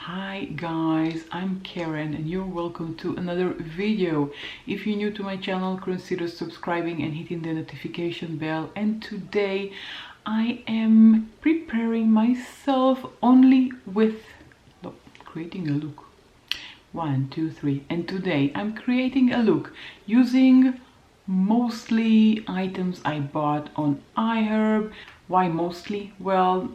Hi guys, I'm Karen and you're welcome to another video. If you're new to my channel, consider subscribing and hitting the notification bell. And today I am preparing myself only with creating a look. 1, 2, 3. And today I'm creating a look using mostly items I bought on IHERB. Why mostly? Well,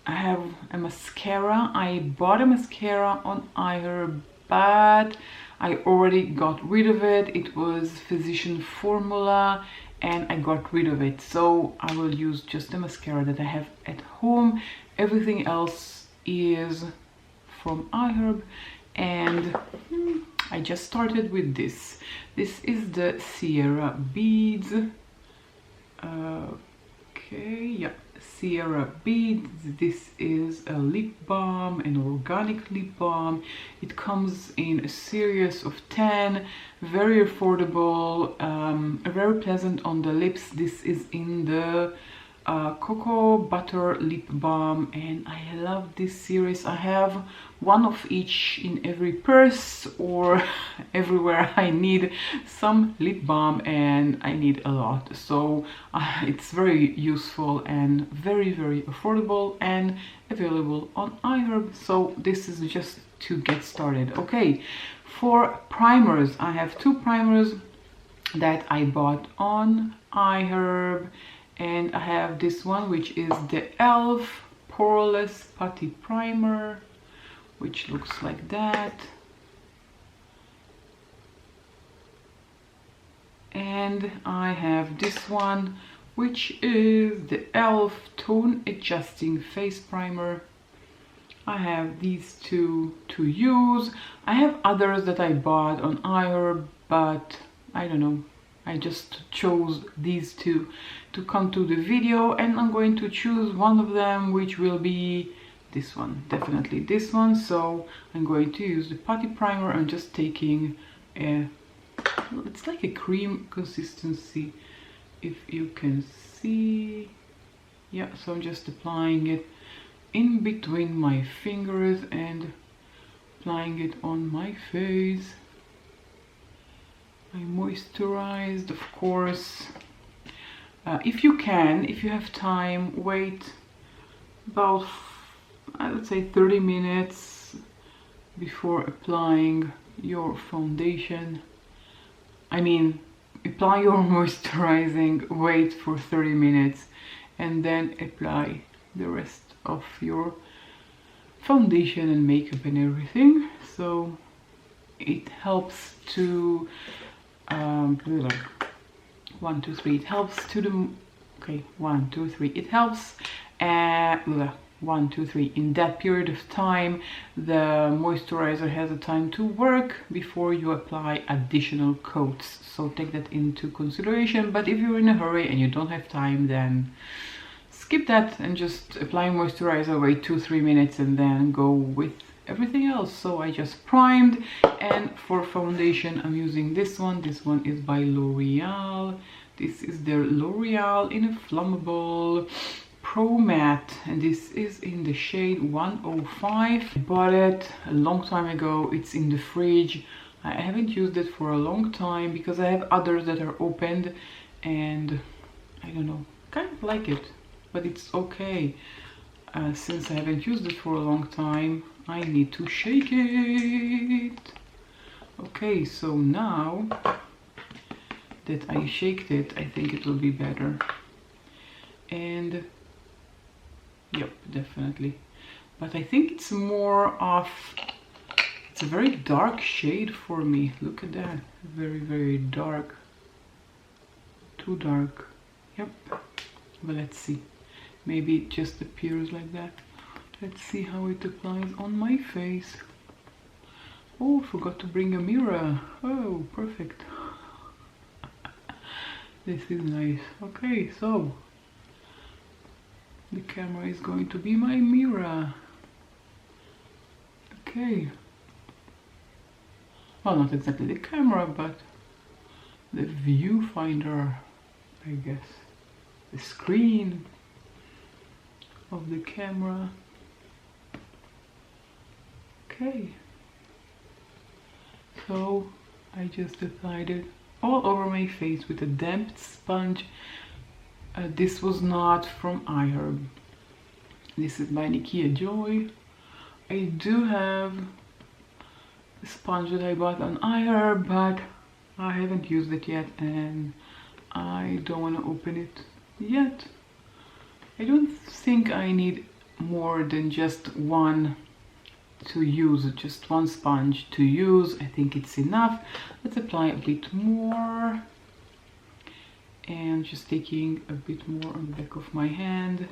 I have a mascara. I bought a mascara on IHERB, but I already got rid of it. It was Physician Formula and I got rid of it. So I will use just the mascara that I have at home. Everything else is from IHERB, and I just started with this. This is the Sierra Beads. Okay, yeah. Sierra Beads. This is a lip balm, an organic lip balm. It comes in a series of 10, very affordable, very pleasant on the lips. This is in the cocoa butter lip balm, and I love this series. I have one of each in every purse or everywhere I need some lip balm, and I need a lot, so it's very useful and very affordable and available on IHERB. So this is just to get started. Okay, for primers, I have two primers that I bought on IHERB. And I have this one, which is the e.l.f. Poreless Putty Primer, which looks like that. And I have this one, which is the e.l.f. Tone Adjusting Face Primer. I have these two to use. I have others that I bought on IHERB, but I don't know. I just chose these two to come to the video, and I'm going to choose one of them, which will be this one, definitely this one. So I'm going to use the putty primer. I'm just taking a, it's like a cream consistency, if you can see. Yeah, so I'm just applying it in between my fingers and applying it on my face. I moisturized, of course. If you can, if you have time, wait about, I would say, 30 minutes before applying your foundation. I mean, apply your moisturizing, wait for 30 minutes, and then apply the rest of your foundation and makeup and everything. So it helps to 1, 2, 3. It helps to the, okay, 1, 2, 3. It helps 1, 2, 3. In that period of time, the moisturizer has a time to work before you apply additional coats. So take that into consideration. But if you're in a hurry and you don't have time, then skip that and just apply moisturizer, wait 2-3 minutes, and then go with everything else. So I just primed, and for foundation I'm using this one. This one is by L'Oreal. This is their L'Oreal Inflammable Pro Matte, and this is in the shade 105. I bought it a long time ago. It's in the fridge. I haven't used it for a long time because I have others that are opened, and I don't know, kind of like it, but it's okay. Since I haven't used it for a long time, I need to shake it. Okay, so now that I shaked it, I think it will be better. And yep, definitely. But I think it's more of, it's a very dark shade for me. Look at that, very dark. Too dark. Yep, but let's see. Maybe it just appears like that. Let's see how it applies on my face. Oh, forgot to bring a mirror. Oh, perfect. This is nice. Okay, so the camera is going to be my mirror. Okay. Well, not exactly the camera, but the viewfinder, I guess. The screen of the camera. Okay, so I just applied it all over my face with a damp sponge. This was not from IHERB. This is by Nikia Joy. I do have a sponge that I bought on IHERB, but I haven't used it yet and I don't want to open it yet. I don't think I need more than just one to use, just one sponge to use. I think it's enough. Let's apply a bit more, and just taking a bit more on the back of my hand.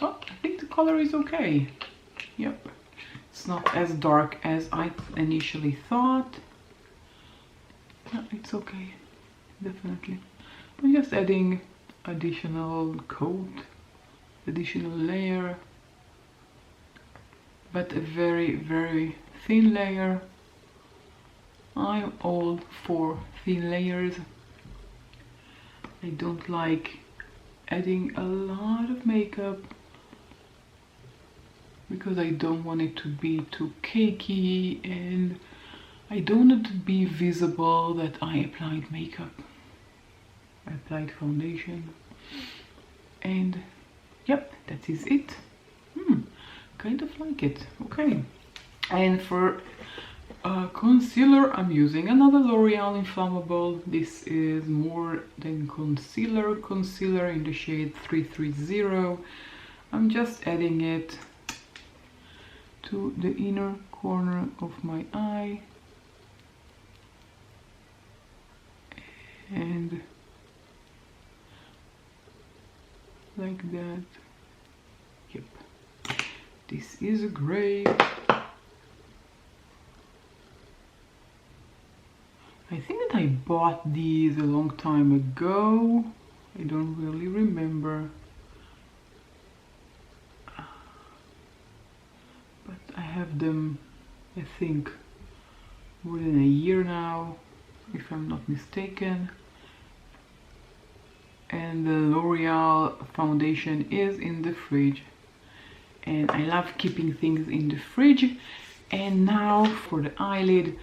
Oh, I think the color is okay. Yep, it's not as dark as I initially thought. Yeah, it's okay, definitely. I'm just adding additional coat, additional layer, but a very, very thin layer. I'm all for thin layers. I don't like adding a lot of makeup because I don't want it to be too cakey, and I don't want it to be visible that I applied makeup. I applied foundation, and yep, that is it. Kind of like it. Okay, and for concealer, I'm using another L'Oreal Inflammable. This is More Than Concealer in the shade 330. I'm just adding it to the inner corner of my eye, and like that. Yep, this is great. I think that I bought these a long time ago. I don't really remember, but I have them, I think, more than a year now, if I'm not mistaken. And the L'Oreal foundation is in the fridge, and I love keeping things in the fridge. And now for the eyelid,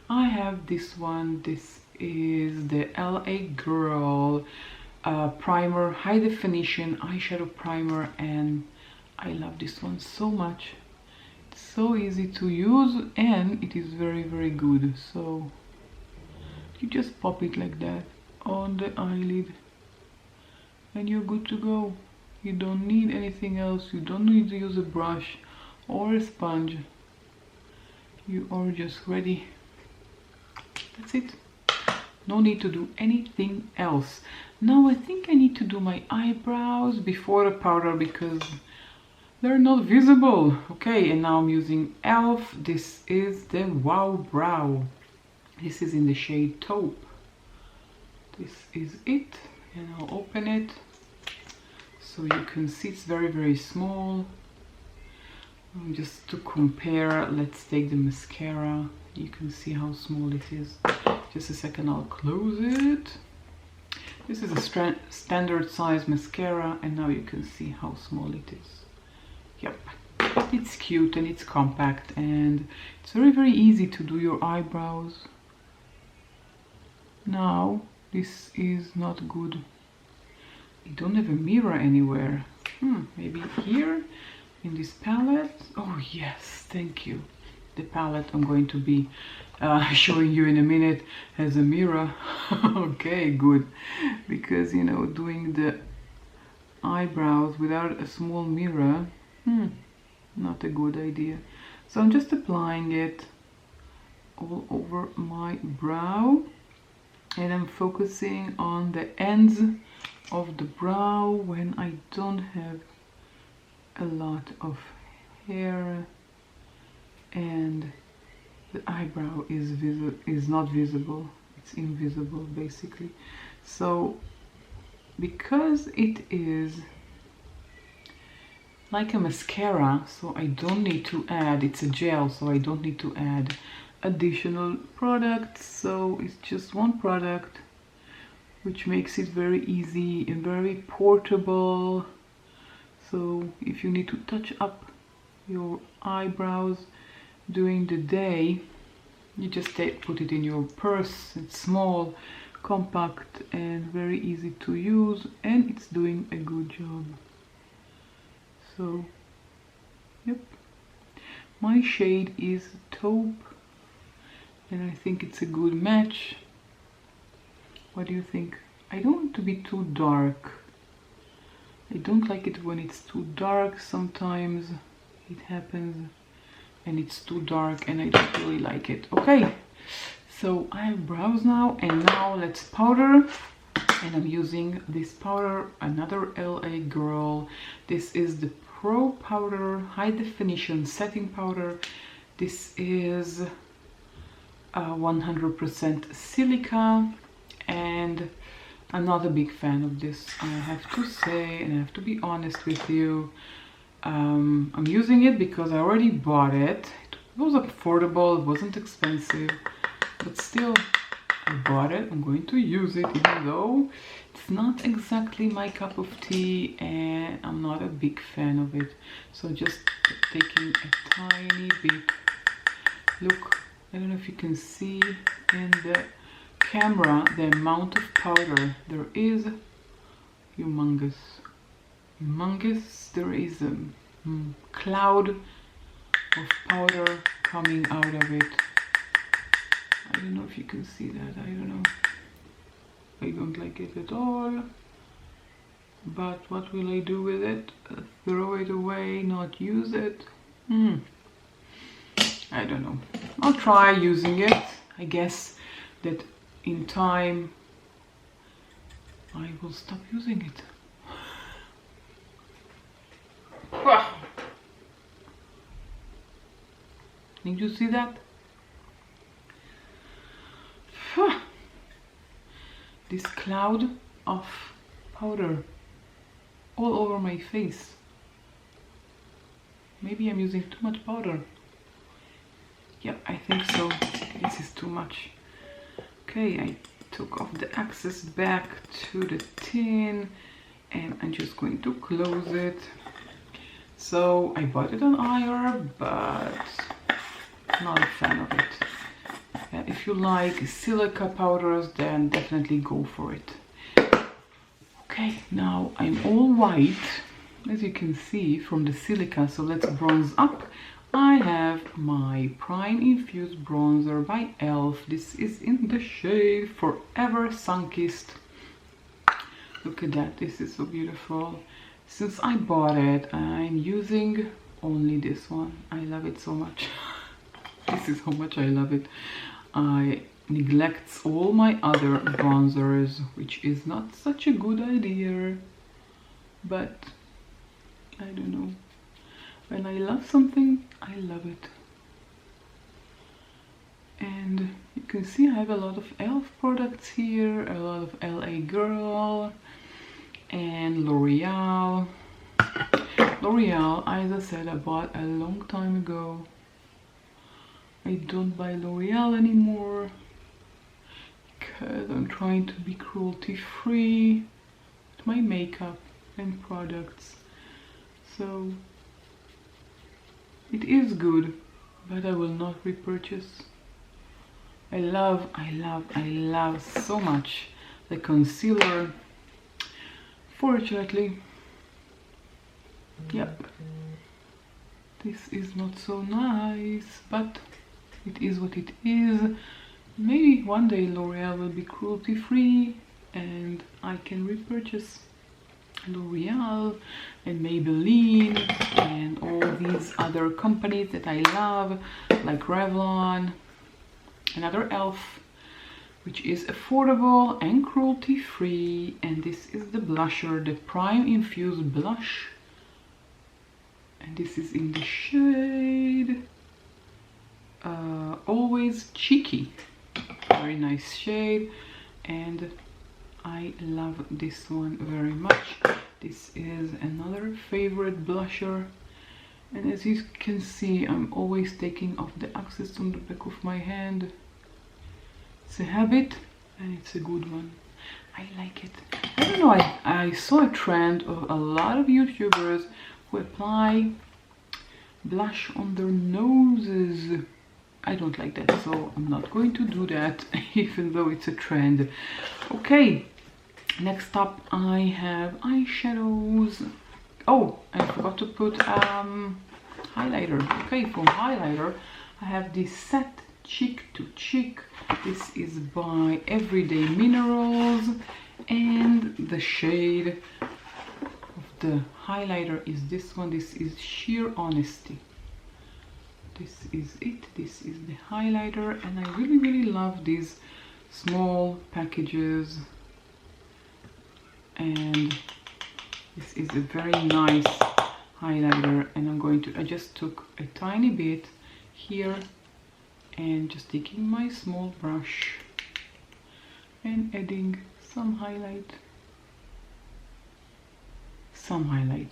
I have this one. This is the LA Girl primer, high definition eyeshadow primer, and I love this one so much. It's so easy to use and it is very, very good. So you just pop it like that on the eyelid and you're good to go. You don't need anything else. You don't need to use a brush or a sponge. You are just ready. That's it. No need to do anything else. Now I think I need to do my eyebrows before the powder because they're not visible. Okay, and now I'm using e.l.f. This is the Wow Brow. This is in the shade Taupe. This is it, and I'll open it so you can see it's very, very small. Just to compare, let's take the mascara. You can see how small it is. Just a second, I'll close it. This is a standard size mascara, and now you can see how small it is. Yep, but it's cute and it's compact, and it's very, very easy to do your eyebrows. Now, this is not good. I don't have a mirror anywhere. Maybe here in this palette. Oh yes, thank you. The palette I'm going to be showing you in a minute has a mirror. Okay, good, because you know, doing the eyebrows without a small mirror, not a good idea. So I'm just applying it all over my brow, and I'm focusing on the ends of the brow when I don't have a lot of hair and the eyebrow is not visible. It's invisible basically. So because it is like a mascara, so I don't need to add, it's a gel, so I don't need to add additional products. So it's just one product, which makes it very easy and very portable. So if you need to touch up your eyebrows during the day. You just put it in your purse. It's small, compact, and very easy to use, and it's doing a good job. So, yep. My shade is taupe, and I think it's a good match. What do you think? I don't want to be too dark. I don't like it when it's too dark. Sometimes it happens and it's too dark and I don't really like it. Okay, so I have brows now, and now let's powder. And I'm using this powder, another LA Girl. This is the Pro Powder High Definition Setting Powder. This is 100% silica, and I'm not a big fan of this, I have to say, and I have to be honest with you. I'm using it because I already bought it. It was affordable, it wasn't expensive, but still I bought it. I'm going to use it, even though it's not exactly my cup of tea and I'm not a big fan of it. So just taking a tiny bit. Look, I don't know if you can see in the camera the amount of powder. There is humongous. There is a cloud of powder coming out of it. I don't know if you can see that. I don't know. I don't like it at all. But what will I do with it? Throw it away, not use it? I don't know. I'll try using it. I guess that in time I will stop using it. Did you see that? This cloud of powder all over my face. Maybe I'm using too much powder. Yeah, I think so. This is too much. Okay, I took off the excess back to the tin and I'm just going to close it. So I bought it on IHERB, but not a fan of it. If you like silica powders, then definitely go for it. Okay, now I'm all white, as you can see from the silica, so let's bronze up. I have my Prime Infused Bronzer by e.l.f. This is in the shade Forever Sunkissed. Look at that, this is so beautiful. Since I bought it, I'm using only this one. I love it so much. This is how much I love it. I neglect all my other bronzers, which is not such a good idea, but I don't know. When I love something, I love it. And you can see I have a lot of e.l.f. products here, a lot of LA Girl and L'Oreal. L'Oreal, as I said, I bought a long time ago. I don't buy L'Oreal anymore because I'm trying to be cruelty free with my makeup and products. So it is good, but I will not repurchase. I love so much the concealer. Fortunately, yep, this is not so nice, but it is what it is. Maybe one day L'Oreal will be cruelty free and I can repurchase L'Oreal and Maybelline and all these other companies that I love, like Revlon, another e.l.f., which is affordable and cruelty free. And this is the blusher, the Prime Infused Blush, and this is in the shade Always Cheeky. Very nice shade, and I love this one very much. This is another favorite blusher, and as you can see, I'm always taking off the excess on the back of my hand. It's a habit and it's a good one. I like it. I don't know, I saw a trend of a lot of YouTubers who apply blush on their noses. I don't like that, so I'm not going to do that, even though it's a trend. Okay, next up I have eyeshadows. Oh, I forgot to put highlighter. Okay, for highlighter I have this set Cheek to Cheek. This is by Everyday Minerals, and the shade of the highlighter is this one. This is Sheer Honesty. This is it. This is the highlighter, and I really love these small packages, and this is a very nice highlighter. And I just took a tiny bit here and just taking my small brush and adding some highlight,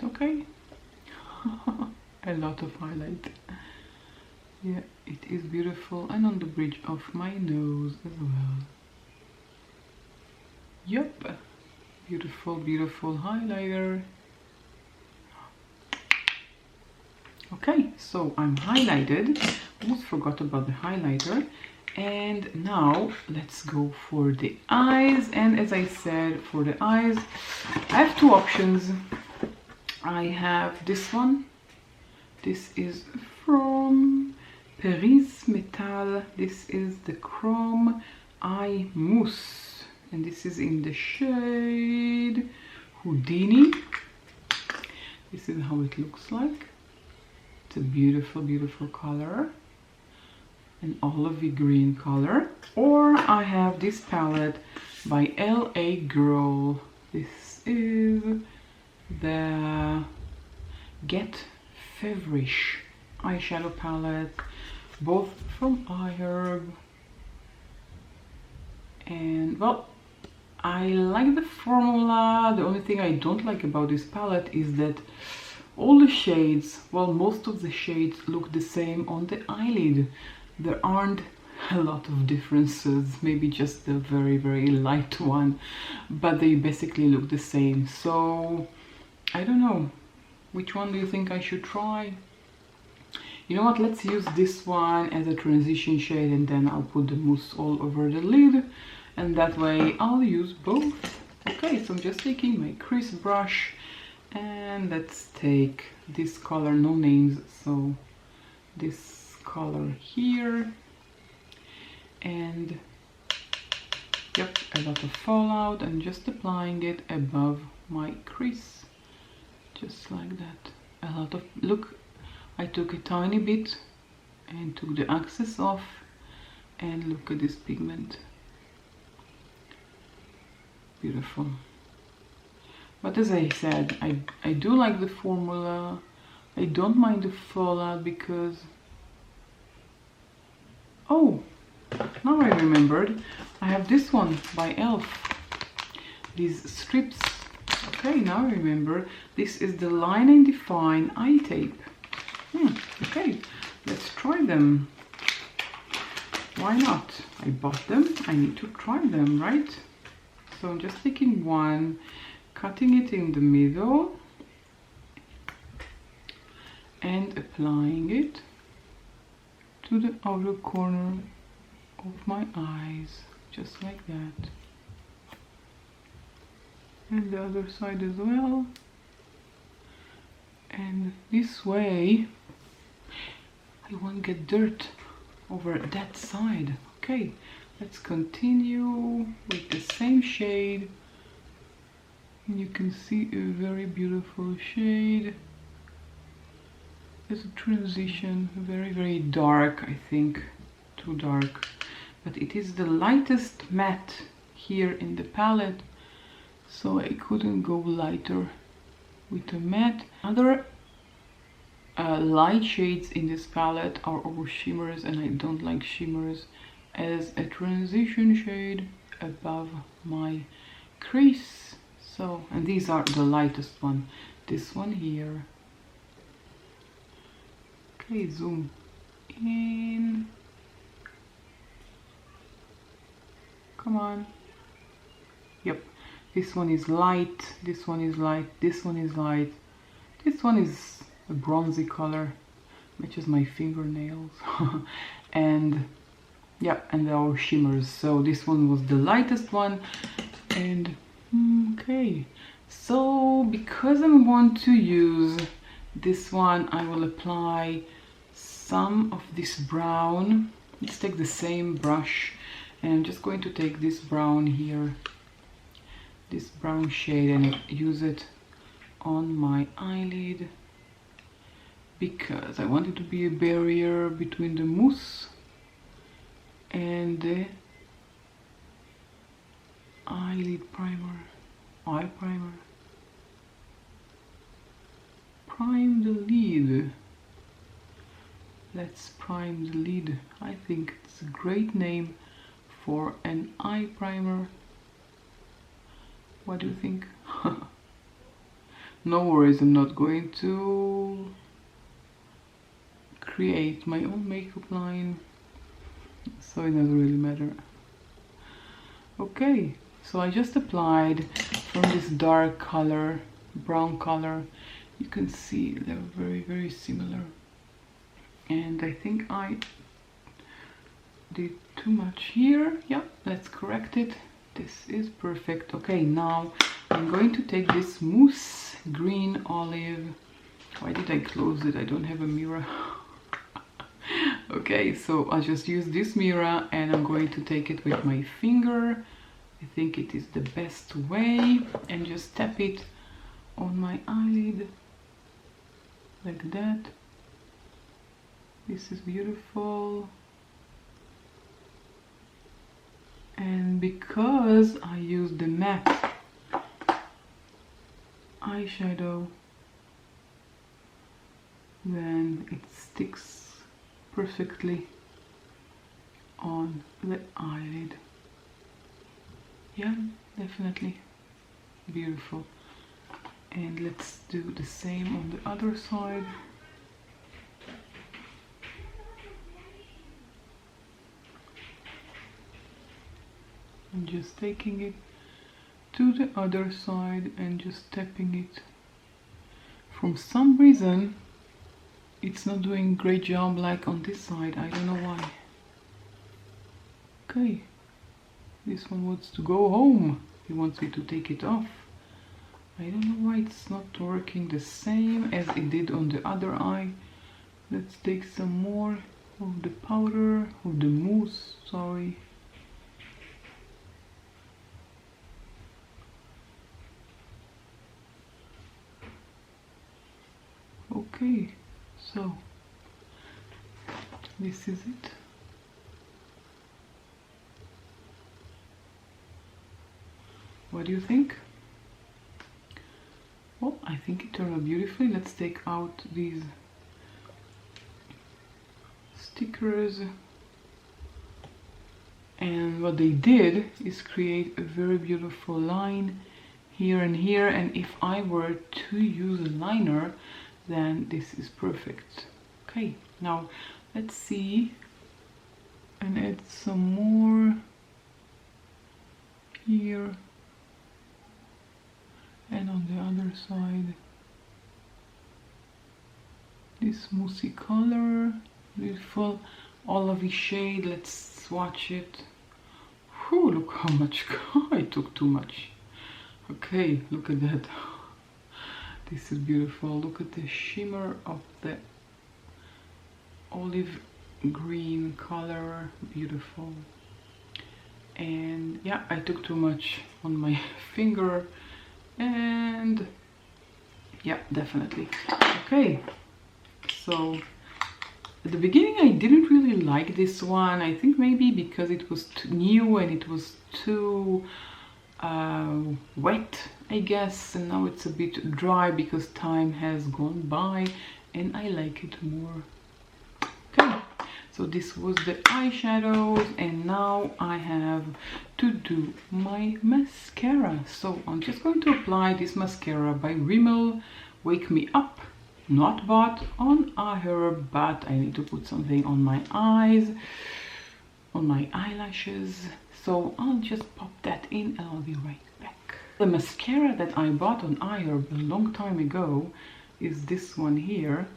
okay. A lot of highlight. Yeah, it is beautiful, and on the bridge of my nose as well. Yep, beautiful highlighter. Okay, so I'm highlighted. Almost forgot about the highlighter. And now let's go for the eyes. And as I said, for the eyes I have two options. I have this one. This is from Paris Metal. This is the Chrome Eye Mousse, and this is in the shade Houdini. This is how it looks like. It's a beautiful color, an olivey green color. Or I have this palette by LA Girl. This is the Get Feverish eyeshadow palette, both from IHERB. And well, I like the formula. The only thing I don't like about this palette is that all the shades, well, most of the shades look the same on the eyelid. There aren't a lot of differences, maybe just the very light one, but they basically look the same. So I don't know, which one do you think I should try? You know what, let's use this one as a transition shade, and then I'll put the mousse all over the lid, and that way I'll use both. Okay, so I'm just taking my crease brush, and let's take this color, no names, so this color here, and yep, a lot of fallout, and just applying it above my crease, just like that. A lot of, look, I took a tiny bit and took the excess off, and look at this pigment. Beautiful. But as I said, I do like the formula. I don't mind the fallout because, oh, now I remembered, I have this one by ELF, these strips. Okay, now I remember, this is the Line and Define eye tape. Okay, let's try them. Why not? I bought them, I need to try them, right? So I'm just taking one, cutting it in the middle, and applying it to the outer corner of my eyes, just like that. And the other side as well. And this way I won't get dirt over that side. Okay, let's continue with the same shade. And you can see a very beautiful shade. It's a transition, very dark, I think, too dark. But it is the lightest matte here in the palette, so I couldn't go lighter with a matte. Other light shades in this palette are all shimmers, and I don't like shimmers as a transition shade above my crease. So, and these are the lightest one, this one here. Okay, zoom in, come on. Yep, this one is light, this one is light, this one is light, this one is a bronzy color, matches my fingernails. And yeah, and our shimmers. So this one was the lightest one. And okay, so because I want to use this one, I will apply some of this brown. Let's take the same brush, and I'm just going to take this brown here, this brown shade, and use it on my eyelid, because I want it to be a barrier between the mousse and the eyelid primer, eye primer. Prime the lid. Let's prime the lid. I think it's a great name for an eye primer. What do you think? No worries, I'm not going to create my own makeup line, so it doesn't really matter. Okay, so I just applied from this dark color, brown color. You can see they're very, very similar. And I think I did too much here. Yeah, let's correct it. This is perfect. Okay, now I'm going to take this mousse green olive. Why did I close it? I don't have a mirror. Okay, so I'll just use this mirror and I'm going to take it with my finger. I think it is the best way, and just tap it on my eyelid like that. This is beautiful. And because I use the matte eyeshadow, then it sticks perfectly on the eyelid. Yeah, definitely beautiful. And let's do the same on the other side. I'm just taking it to the other side and just tapping it. For some reason it's not doing a great job like on this side. I don't know why. Okay, this one wants to go home. He wants me to take it off. I don't know why it's not working the same as it did on the other eye. Let's take some more of the powder, of the mousse, sorry. Okay, so this is it. What do you think? Well, I think it turned out beautifully. Let's take out these stickers. And what they did is create a very beautiful line here and here. And if I were to use a liner, then this is perfect. Okay, now let's see and add some more here and on the other side. This moussey color, beautiful olivey shade. Let's swatch it. Whew, look how much. I took too much. Okay, look at that. This is beautiful. Look at the shimmer of the olive green color. Beautiful. And yeah, I took too much on my finger, and yeah, definitely. Okay, so at the beginning I didn't really like this one. I think maybe because it was too new and it was too wet, I guess, and now it's a bit dry because time has gone by and I like it more. Okay, so this was the eyeshadows, and now I have to do my mascara. So I'm just going to apply this mascara by Rimmel Wake Me Up, not bought on IHERB, but I need to put something on my eyes, on my eyelashes. So I'll just pop that in and I'll be right back. The mascara that I bought on IHERB a long time ago is this one here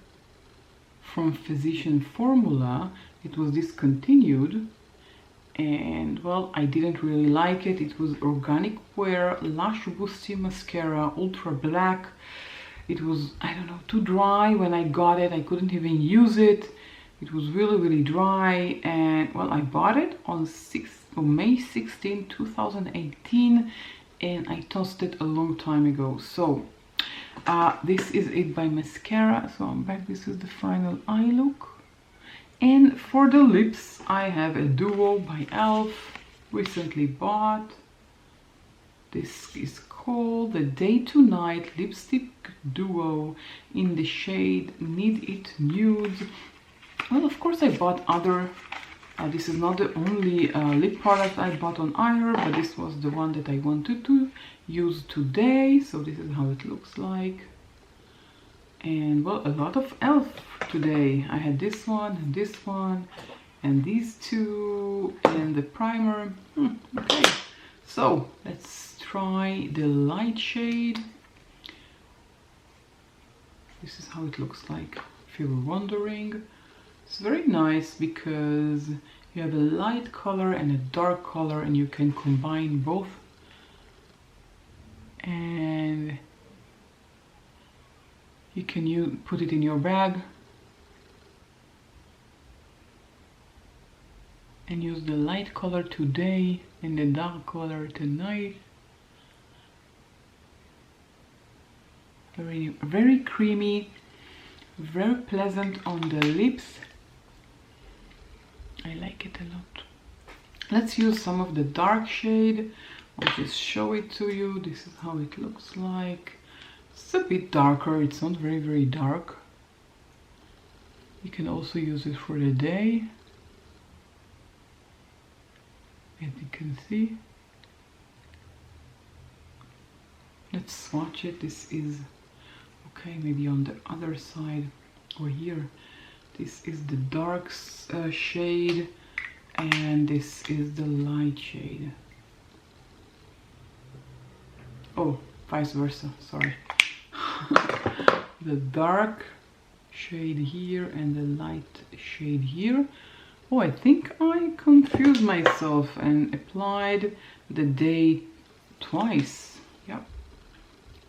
from Physician Formula. It was discontinued, and well, I didn't really like it. It was Organic Wear Lash Boosting Mascara, Ultra Black. It was, I don't know, too dry. When I got it, I couldn't even use it. It was really dry, and well, I bought it on May 16, 2018, and I tossed it a long time ago. So this is it by mascara. So I'm back. This is the final eye look. And for the lips, I have a duo by e.l.f. recently bought. This is called the Day to Night Lipstick Duo in the shade Need It Nude. Well, of course I bought other, this is not the only lip product I bought on IHERB, but this was the one that I wanted to use today. So this is how it looks like. And well, a lot of e.l.f. today. I had this one and this one and these two and the primer. Okay, so let's try the light shade. This is how it looks like, if you were wondering. It's very nice because you have a light color and a dark color, and you can combine both. And you can put it in your bag and use the light color today and the dark color tonight. Very creamy, very pleasant on the lips. I like it a lot. Let's use some of the dark shade. I'll just show it to you. This is how it looks like. It's a bit darker. It's not very dark. You can also use it for the day, as you can see. Let's swatch it. This is okay, maybe on the other side or here. This is the dark shade, and this is the light shade. Oh, vice versa, sorry. The dark shade here and the light shade here. Oh, I think I confused myself and applied the day twice. Yep.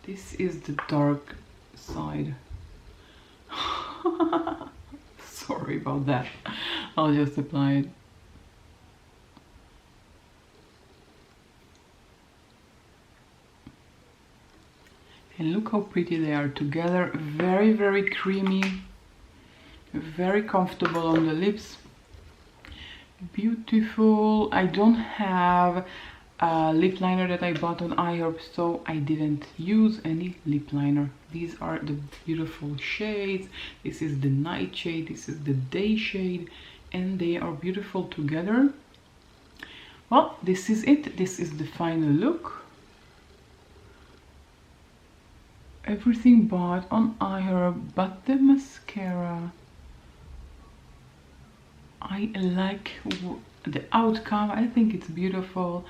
This is the dark side. Sorry about that. I'll just apply it. And look how pretty they are together. Very creamy, very comfortable on the lips. Beautiful. I don't have a lip liner that I bought on IHERB, so I didn't use any lip liner. These are the beautiful shades. This is the night shade, this is the day shade, and they are beautiful together. Well, this is it. This is the final look. Everything bought on IHERB but the mascara. I like the outcome. I think it's beautiful.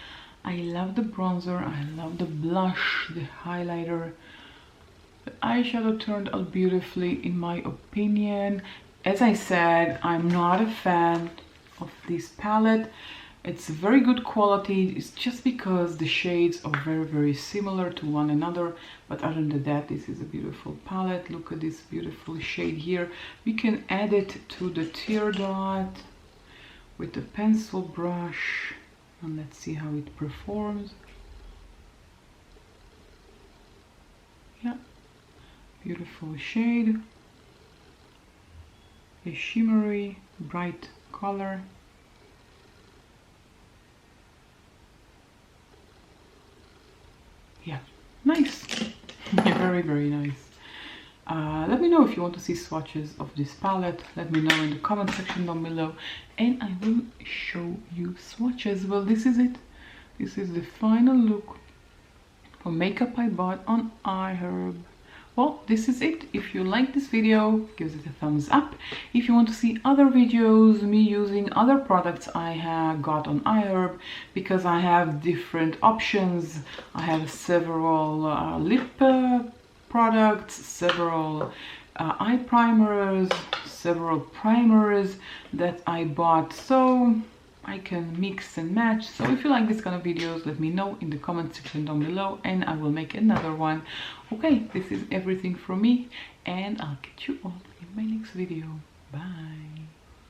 I love the bronzer, I love the blush, the highlighter. The eyeshadow turned out beautifully in my opinion. As I said, I'm not a fan of this palette. It's very good quality. It's just because the shades are very similar to one another. But other than that, this is a beautiful palette. Look at this beautiful shade here. We can add it to the tear dot with the pencil brush. And let's see how it performs. Yeah, beautiful shade. A shimmery, bright color. Yeah, nice. Very nice. Let me know if you want to see swatches of this palette. Let me know in the comment section down below, and I will show you swatches. Well, this is it. This is the final look for makeup I bought on IHERB. Well, this is it. If you like this video, give it a thumbs up. If you want to see other videos, me using other products I have got on IHERB, because I have different options. I have several lip products, several eye primers, several primers that I bought, so I can mix and match. So if you like this kind of videos, let me know in the comment section down below and I will make another one. Okay, this is everything from me and I'll catch you all in my next video. Bye.